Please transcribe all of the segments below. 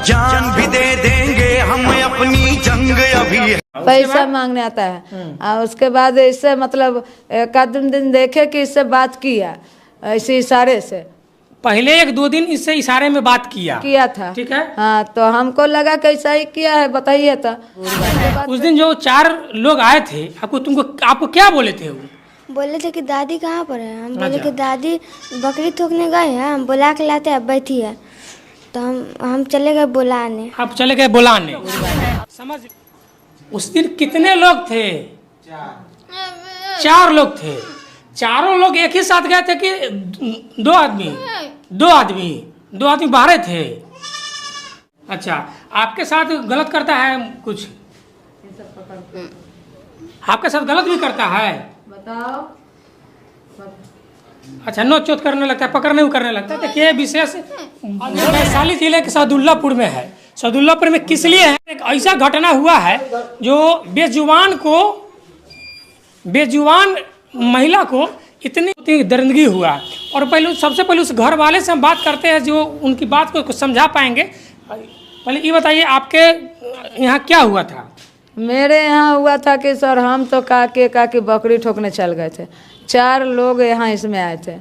जान भी दे देंगे हम, अपनी जंग अभी है। पैसा मांगने आता है और उसके बाद इससे मतलब एक आध दिन देखे कि इससे बात किया ऐसे इशारे से, पहले एक दो दिन इससे इशारे में बात किया था। ठीक है। हाँ, तो हमको लगा कैसा ही किया है बताइए तो। उस दिन जो 4 लोग आए थे आपको क्या बोले थे? वो बोले थे कि दादी कहाँ पर है। हम बोले कि दादी बकरी थोकने गए हैं, हम बुला के लाते हैं, बैठी है। तो हम चले गए बुलाने। आप चले गए बुलाने। समझ। उस दिन कितने लोग थे? 4 लोग थे। चारों लोग एक ही साथ गए थे कि 2 आदमी बाहर थे? अच्छा, आपके साथ गलत करता है कुछ? आपके साथ गलत भी करता है? बताओ। अच्छा, नोच चोट करने लगता है, पकड़ने करने लगता है। देखिए विशेष वैशाली जिले के सदुल्लापुर में है। सदुल्लापुर में किस लिए है? एक ऐसा घटना हुआ है जो बेजुबान महिला को इतनी दर्दगी हुआ। और सबसे पहले उस घर वाले से हम बात करते हैं जो उनकी बात को समझा पाएंगे। पहले ये बताइए आपके यहाँ क्या हुआ था? मेरे यहाँ हुआ था कि सर हम तो काके बकरी ठोकने चल गए थे। 4 लोग यहाँ इसमें आए थे।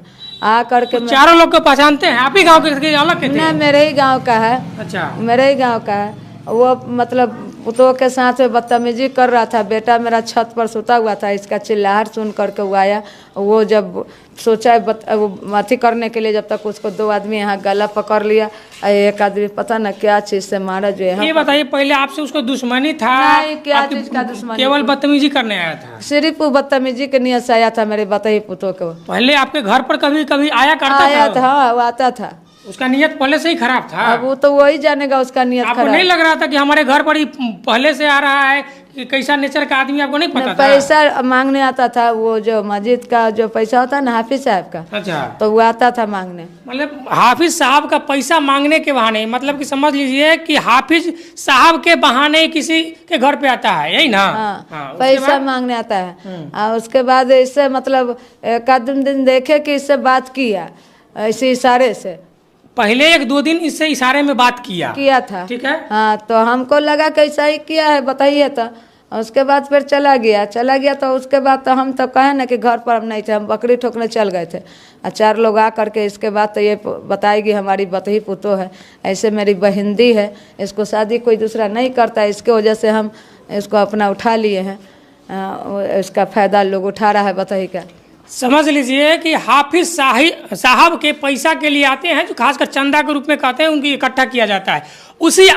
आ करके चारों लोग को पहचानते हैं? आप ही गाँव के अलग के थे? ना, मेरे ही गांव का है। अच्छा, मेरे ही गांव का है। वो मतलब पुतों के साथ बदतमीजी कर रहा था। बेटा मेरा छत पर सोता हुआ था, इसका चिल्लाहट सुन करके वो आया। वो जब सोचा अथी करने के लिए, जब तक उसको 2 आदमी यहाँ गला पकड़ लिया। एक आदमी पता न क्या चीज से मारा जो है। ये बताइए पहले आपसे उसको दुश्मनी था? नहीं, क्या चीज का दुश्मनी? केवल बदतमीजी करने आया था? सिर्फ वो बदतमीजी के नियत से आया था मेरे बताइए पुतों को। पहले आपके घर पर कभी कभी आया करता था? हाँ, वो आता था। उसका नियत पहले से ही खराब था? अब वो तो वही जानेगा उसका नियत आपको खराब। नहीं लग रहा था कि हमारे घर पर ही पहले से आ रहा है कि कैसा नेचर का आदमी? आपको नहीं पता था? पैसा मांगने आता था। वो जो मस्जिद का जो पैसा होता है ना, हाफिज साहब का। अच्छा, तो वो आता था मांगने। मतलब हाफिज साहब का पैसा मांगने के बहाने, मतलब कि समझ लीजिए कि हाफिज साहब के बहाने किसी के घर पे आता है, यही ना? हाँ, पैसा मांगने आता है। और उसके बाद इससे मतलब एक आध दिन देखे कि इससे बात किया ऐसे इशारे से, पहले एक दो दिन इससे इशारे में बात किया था। ठीक है। हाँ, तो हमको लगा कैसा ही किया है बताइए तो। उसके बाद फिर चला गया। तो उसके बाद तो हम तो कहे ना कि घर पर हम नहीं थे, हम बकरी ठोकने चल गए थे। और 4 लोग आ करके इसके बाद तो ये बताएगी हमारी बतही पुतो है, ऐसे मेरी बहिंदी है, इसको शादी कोई दूसरा नहीं करता। इसके वजह से हम इसको अपना उठा लिए हैं। इसका फायदा लोग उठा रहा है बतही का। समझ लीजिए कि हाफिज साहब के पैसा के लिए आते हैं, जो खासकर चंदा के रूप में कहते हैं, उनकी इकट्ठा किया जाता है। उसी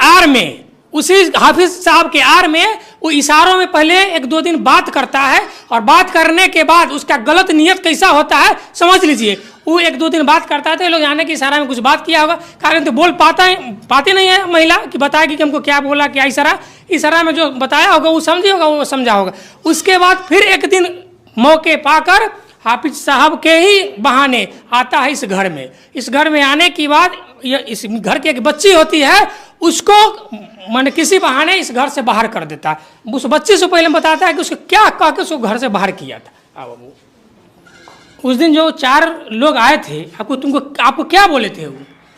हाफिज साहब के आड़ में वो इशारों में पहले 1-2 दिन बात करता है। और बात करने के बाद उसका गलत नियत कैसा होता है समझ लीजिए। वो 1-2 दिन बात करता था, लोग जाने के इशारा में कुछ बात किया होगा, कारण तो बोल पाती नहीं है महिला कि बताएगी कि हमको क्या बोला, क्या इशारा में जो बताया होगा वो समझी होगा, वो समझा होगा। उसके बाद फिर एक दिन मौके पाकर हाफिज साहब के ही बहाने आता है इस घर में। इस घर में आने के बाद इस घर की एक बच्ची होती है, उसको मैंने किसी बहाने इस घर से बाहर कर देता है। उस बच्ची से पहले बताता है कि उसको क्या कह के उसको घर से बाहर किया था। उस दिन जो 4 लोग आए थे आपको क्या बोले थे? वो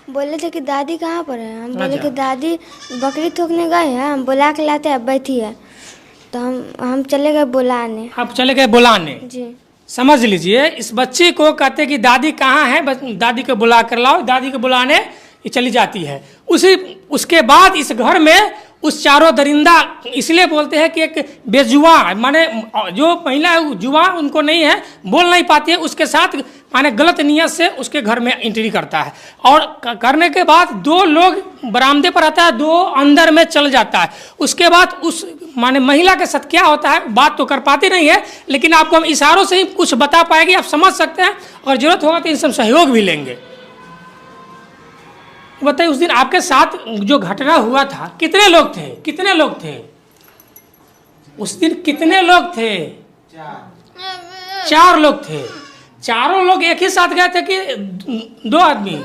बोले थे कि दादी कहाँ पर है। हम बोले कि दादी बकरी थोकने गए हैं, हम बुला के लाते हैं, बैठी है। तो हम चले गए बुलाने। आप चले गए बुलाने? जी। समझ लीजिए, इस बच्ची को कहते कि दादी कहाँ है, दादी को बुला कर लाओ। दादी को बुलाने ये चली जाती है। उसके बाद इस घर में उस चारों दरिंदा, इसलिए बोलते हैं कि एक बेजुआ, माने जो महिला है जुआ उनको नहीं है, बोल नहीं पाती है, उसके साथ माने गलत नियत से उसके घर में एंट्री करता है। और करने के बाद 2 लोग बरामदे पर आता है, 2 अंदर में चल जाता है। उसके बाद उस माने महिला के साथ क्या होता है बात तो कर पाती नहीं है, लेकिन आपको हम इशारों से ही कुछ बता पाएंगे, आप समझ सकते हैं। और जरूरत होगा तो इनसे सहयोग भी लेंगे। बताइए उस दिन आपके साथ जो घटना हुआ था, कितने लोग थे? उस दिन कितने लोग थे? 4 लोग थे। चारों लोग एक ही साथ गए थे कि 2 आदमी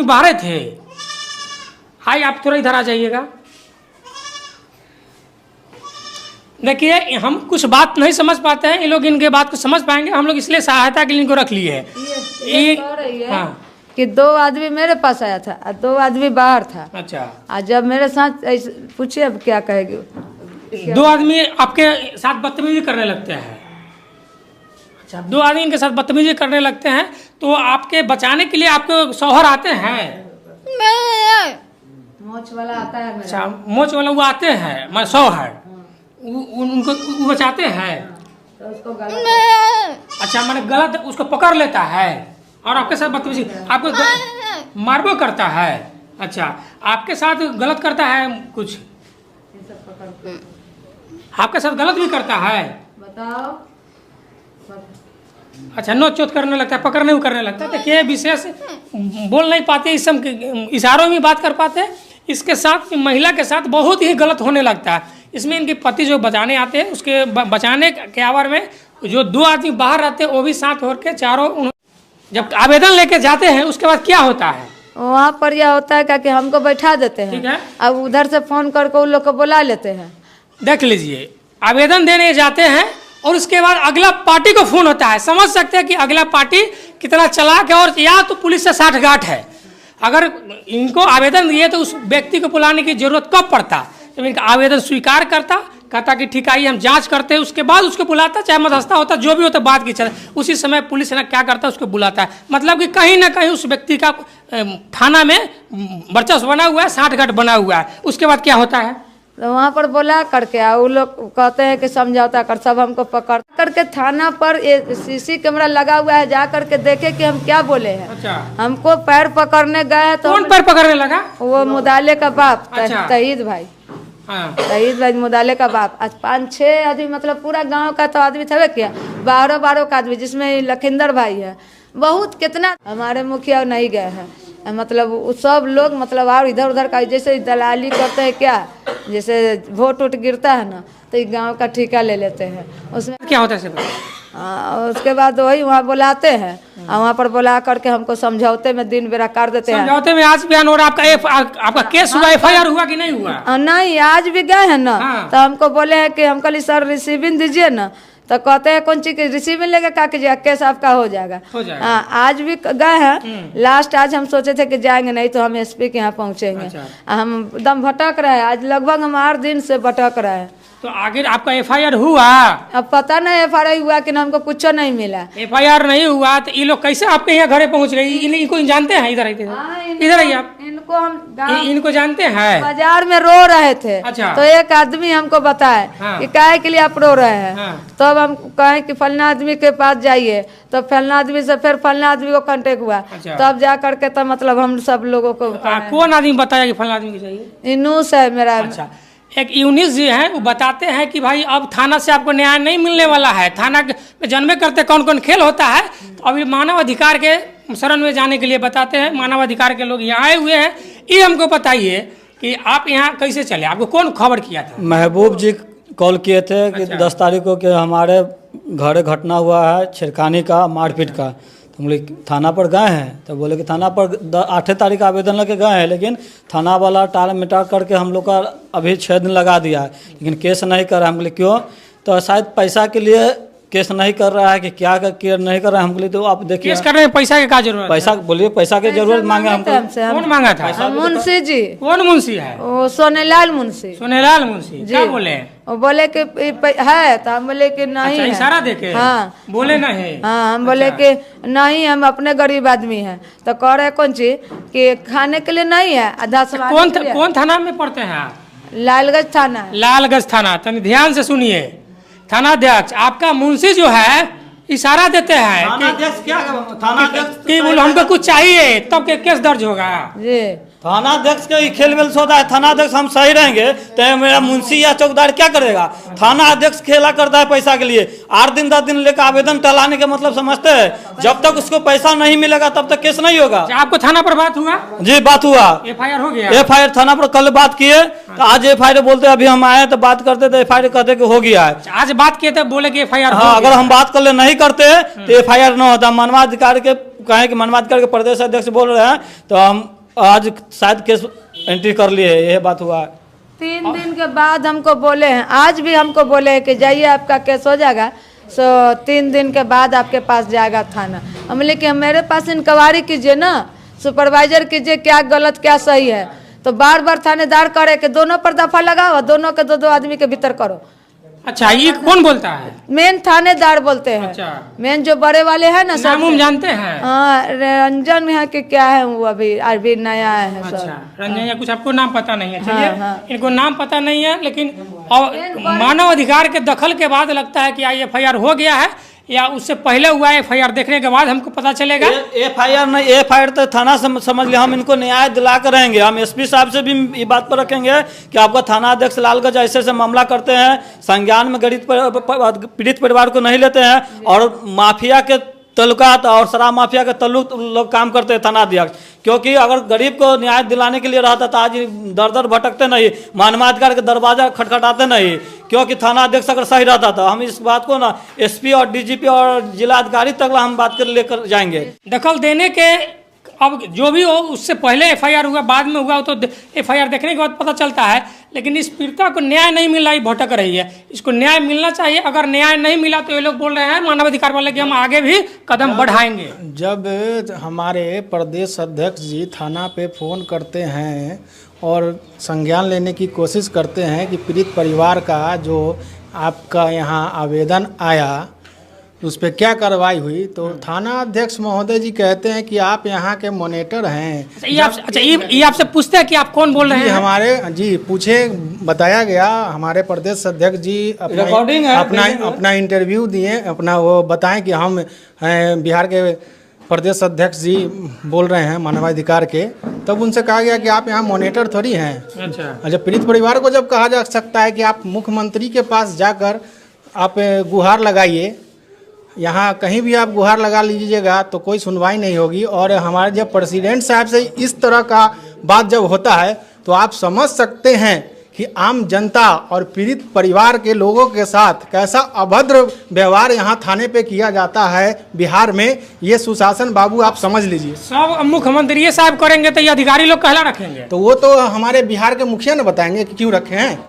बाहर थे? हाय, आप थोड़ा इधर आ जाइएगा। देखिए, हम कुछ बात नहीं समझ पाते हैं, ये लोग इनके बात को समझ पाएंगे। हम लोग इसलिए सहायता के लिए इनको रख लिए हैं। कि 2 आदमी मेरे पास आया था और 2 आदमी बाहर था। अच्छा, आज जब मेरे साथ ऐसे पूछिए अब क्या कहेगी। 2 आदमी आपके साथ बदतमीजी करने लगते हैं। अच्छा, 2 आदमी इनके साथ बदतमीजी करने लगते हैं, तो आपके बचाने के लिए आपके शौहर आते हैं? मोच वाला आता है मेरा। अच्छा, मोच वाला वो आते हैं, मैं शौहर उनको वो बचाते हैं। तो उसको गलत अच्छा, मैंने गलत उसको पकड़ लेता है और आपके साथ बदतमीजी आपको मारबो करता है। अच्छा, आपके साथ गलत करता है कुछ? आपके साथ गलत भी करता है? बताओ। अच्छा, नोच चोट करने लगता है, पकड़ने करने लगता है। देखिए, विशेष बोल नहीं पाते, इस सब इशारों में बात कर पाते। इसके साथ महिला के साथ बहुत ही गलत होने लगता है। इसमें इनके पति जो बचाने आते हैं, उसके बचाने के आवर में जो 2 आदमी बाहर रहते हैं वो भी साथ होकर चारों जब आवेदन लेके जाते हैं, उसके बाद क्या होता है? वहाँ पर यह होता है कि हमको बैठा देते ठीक हैं, है। अब उधर से फोन करके उन लोग को बुला लेते हैं। देख लीजिए, आवेदन देने जाते हैं और उसके बाद अगला पार्टी को फोन होता है। समझ सकते हैं कि अगला पार्टी कितना चालाक है, और या तो पुलिस से साठगांठ है। अगर इनको आवेदन दिए तो उस व्यक्ति को बुलाने की जरूरत कब पड़ता? जब इनका आवेदन स्वीकार कहता कि ठीक आइए हम जांच करते हैं, उसके बाद उसको बुलाता, चाहे मध्यस्थता होता, जो भी होता, बात की चले, उसी समय पुलिस ने क्या करता है, उसको बुलाता है। मतलब कि कहीं ना कहीं उस व्यक्ति का थाना में वर्चस्व बना हुआ है, साठगांठ बना हुआ है। उसके बाद क्या होता है? तो वहाँ पर बुला करके वो लोग कहते हैं कि समझौता कर, सब हमको पकड़ करके थाना पर सीसी कैमरा लगा हुआ है, जा करके देखे कि हम क्या बोले हैं। अच्छा, हमको पैर पकड़ने गए तो कौन पैर पकड़ने लगा? वो मुदाले का बाप अच्छा। तहीद भाई, हाँ, तहीद भाई मुदाले का बाप। आज 5-6 आदमी, मतलब पूरा गांव का तो आदमी था क्या, 12 का आदमी, जिसमें लखिंदर भाई है, बहुत कितना। हमारे मुखिया नहीं गए हैं, मतलब सब लोग मतलब और इधर उधर का जैसे दलाली करते हैं क्या, जैसे वोट गिरता है ना, तो ये गांव का ठेका ले लेते हैं। उसमें क्या होता है? उसके बाद वही वहाँ बुलाते हैं, और वहाँ पर बुला करके हमको समझौते में दिन बेरा कर देते हैं। समझौते में आज बयान हो रहा है आपका केस हुआ, FIR हुआ कि नहीं हुआ? नहीं, आज भी गए हैं ना। हाँ। तो हमको बोले हैं कि हमको सर रिसीविंग दीजिए ना, तो कहते हैं कौन चीज की रिसीविंग लेके क्या कीजिएगा, केस आपका हो जाएगा। हाँ, आज भी गए हैं। लास्ट आज हम सोचे थे कि जाएंगे, नहीं तो हम SP के यहाँ पहुँचेंगे। अच्छा। हम एकदम भटक रहे हैं, आज लगभग हम 8 दिन से भटक रहे हैं। तो आगे आपका FIR हुआ? अब पता नहीं FIR हुआ कि हमको कुछ नहीं मिला। FIR नहीं हुआ तो ये लोग कैसे आपके यहाँ घरे पहुँच गए? इनको जानते हैं? इधर इधर आइए आप। इनको हम इनको जानते हैं? बाजार में रो रहे थे। अच्छा। तो एक आदमी हमको बताए हाँ। कि काहे के लिए आप रो रहे हैं। हाँ। तो अब हम कहे कि फलना आदमी के पास जाइए, तो फलना आदमी से फिर फलना आदमी को कांटेक्ट हुआ। अच्छा। तब जा करके तो मतलब हम सब लोगों को कौन आदमी बताया कि फलाना आदमी चाहिए? इनूस है मेरा। अच्छा, एक यूनिस जी है, वो बताते हैं कि भाई अब थाना से आपको न्याय नहीं मिलने वाला है। थाना के जन्मे करते कौन कौन खेल होता है, तो अभी मानव अधिकार के शरण में जाने के लिए बताते हैं। मानव अधिकार के लोग यहाँ आए हुए हैं। ये हमको बताइए कि आप यहाँ कैसे चले, आपको कौन खबर किया था? महबूब जी कॉल किए थे कि अच्छा। 10 तारीख को कि हमारे घर घटना हुआ है छेड़खानी का, मारपीट का। तो हम लोग थाना पर गए हैं, तो बोले कि थाना पर 8 तारीख आवेदन लेके गए हैं, लेकिन थाना वाला टाल मिटा करके हम लोग का अभी 6 दिन लगा दिया है, लेकिन केस नहीं कर रहा है। हम बोले क्यों? तो शायद पैसा के लिए केस नहीं कर रहा है कि क्या केयर नहीं कर रहा है। हम बोले तो आप देखिए, केस करने में पैसा की क्या जरूरत? पैसा बोलिए, पैसा की जरूरत मांगे हमको। कौन मांगा था? मुंशी जी। कौन मुंशी है? वो सोनेलाल मुंशी। सोनेलाल मुंशी। क्या बोले? वो बोले कि है, तो हम बोले कि नहीं अच्छा, है। इशारा देके? हाँ, बोले नहीं? हाँ, हम बोले कि नहीं, हम अपने गरीब आदमी हैं। तो कह रहे कौन चीज कि खाने के लिए नहीं है, आधा कौन थाना में पढ़ते हैं आप? लालगंज थाना। लालगंज थाना। तनी ध्यान से सुनिए, थानाध्यक्ष आपका मुंशी जो है इशारा देते हैं कि हमको कुछ चाहिए तब के केस दर्ज होगा। जी, थानाध्यक्ष के खेल मेल सोता है। थानाध्यक्ष हम सही रहेंगे तो मेरा मुंशी या चौकीदार क्या करेगा? थाना अध्यक्ष खेला करता है पैसा के लिए। 8 दिन 10 दिन लेकर आवेदन टलाने के मतलब समझते हैं। जब तक उसको पैसा नहीं मिलेगा तब तक केस नहीं होगा। आपको थाना पर बात हुआ? जी, बात हुआ। FIR हो गया? FIR थाना पर कल बात किए, तो आज FIR बोलते अभी हम आए तो बात करते तो FIR कहते कि हो गया है। आज बात किए थे, बोले कि FIR हाँ, अगर हम बात कर ले नहीं करते तो FIR न होता। मानवाधिकार के कहें कि मानवाधिकार के प्रदेश अध्यक्ष बोल रहे हैं, तो हम आज शायद केस एंट्री कर लिए। यह बात हुआ है। 3 दिन के बाद हमको बोले हैं, आज भी हमको बोले हैं कि जाइए आपका केस हो जाएगा, सो 3 दिन के बाद आपके पास जाएगा थाना। हम बोले कि मेरे पास इंक्वायरी कीजिए ना, सुपरवाइजर कीजिए क्या गलत क्या सही है। तो बार बार थानेदार करे कि दोनों पर दफा लगाओ, दोनों के दो आदमी के भीतर करो। अच्छा, ये कौन बोलता है? मेन थानेदार बोलते हैं। अच्छा, मेन जो बड़े वाले हैं ना नाम उम जानते हैं? हाँ, रंजन है कि क्या है वो, अभी नया है सब। अच्छा, रंजन या कुछ आपको नाम पता नहीं है? चलिए, हाँ। इनको नाम पता नहीं है, लेकिन मानव अधिकार के दखल के बाद लगता है कि FIR हो गया है या उससे पहले हुआ है। FIR देखने के बाद हमको पता चलेगा। FIR नहीं, FIR तो थाना समझ लिया। हम इनको न्याय दिला कर रहेंगे। हम SP साहब से भी ये बात पर रखेंगे कि आपका थाना अध्यक्ष लालगंज ऐसे मामला करते हैं, संज्ञान में पीड़ित परिवार को नहीं लेते हैं, और माफिया के तल्लुकात और शराब माफिया के तल्लुक लोग काम करते हैं थाना अध्यक्ष। क्योंकि अगर गरीब को न्याय दिलाने के लिए रहता तो आज दर दर भटकते नहीं, मानवाधिकार के दरवाजा खटखटाते नहीं। क्योंकि थाना अध्यक्ष अगर सही रहता था, हम इस बात को ना SP और DGP और जिला अधिकारी तक हम बात कर लेकर जाएंगे। दखल देने के अब जो भी हो, उससे पहले FIR हुआ, बाद में हुआ, तो FIR देखने के बाद पता चलता है। लेकिन इस पीड़िता को न्याय नहीं मिल रहा, भटक रही है। इसको न्याय मिलना चाहिए। अगर न्याय नहीं मिला तो ये लोग बोल रहे हैं मानवाधिकार वाले कि हम आगे भी कदम बढ़ाएंगे। जब हमारे प्रदेश अध्यक्ष जी थाना पे फ़ोन करते हैं और संज्ञान लेने की कोशिश करते हैं कि पीड़ित परिवार का जो आपका यहाँ आवेदन आया उस पर क्या कार्रवाई हुई, तो थाना अध्यक्ष महोदय जी कहते हैं कि आप यहाँ के मॉनिटर हैं। ये आपसे पूछते हैं कि आप कौन बोल रहे हैं? हमारे जी पूछे, बताया गया। हमारे प्रदेश अध्यक्ष जी अपना इंटरव्यू दिए, अपना वो बताएं कि हम बिहार के प्रदेश अध्यक्ष जी बोल रहे हैं मानवाधिकार के। तब उनसे कहा गया कि आप यहाँ मॉनिटर थोड़ी हैं। अच्छा, पीड़ित परिवार को जब कहा जा सकता है कि आप मुख्यमंत्री के पास जाकर आप गुहार लगाइए, यहाँ कहीं भी आप गुहार लगा लीजिएगा तो कोई सुनवाई नहीं होगी। और हमारे जब प्रेसिडेंट साहब से इस तरह का बात जब होता है तो आप समझ सकते हैं कि आम जनता और पीड़ित परिवार के लोगों के साथ कैसा अभद्र व्यवहार यहाँ थाने पे किया जाता है बिहार में। ये सुशासन बाबू आप समझ लीजिए। सब मुख्यमंत्री साहब करेंगे तो ये अधिकारी लोग कहला रखेंगे? तो वो तो हमारे बिहार के मुखिया ने बताएंगे कि क्यों रखे हैं।